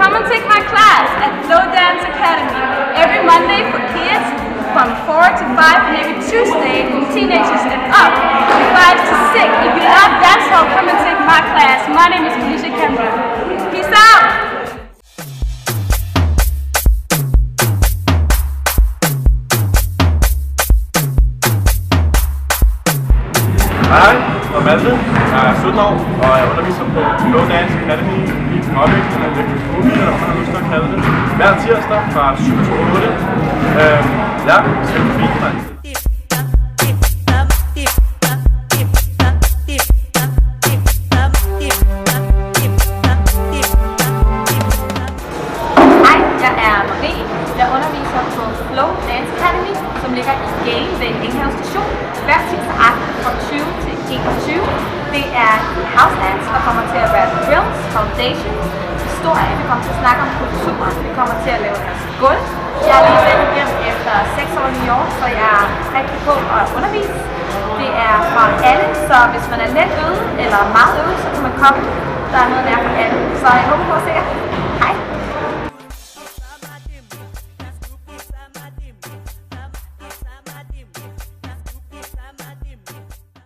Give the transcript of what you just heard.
Come and take my class at Flow Dance Academy every Monday for kids from 4 to 5 and every Tuesday from teenagers and up from 5 to 6. If you love dancehall, come and take my class. My name is Felicia Cameron. Peace out! Hej, jeg er Malte. Jeg er 17 år, og jeg underviser på Flow Dance Academy i Mørvæk, eller Elektrisk Movie, eller hvad man har lyst til at kalde det. Hver tirsdag fra 7 til 8. Ja, så er det fint, mand. Hej, jeg er Marie. Jeg underviser på Flow Dance Academy, som ligger i Game ved Enghave Station, hver tirsdag aften fra 20 til 21. Det er house dance, der kommer til at være drills, foundation, historie, vi kommer til at snakke om kultur, vi kommer til at lave deres gulv. Jeg er lige vendt hjem efter 6 år i New York, så jeg er rigtig på at undervise. Det er for alle, så hvis man er let øvet eller meget øvet, så kan man komme. Der er noget der for alle, så jeg håber på at se jer.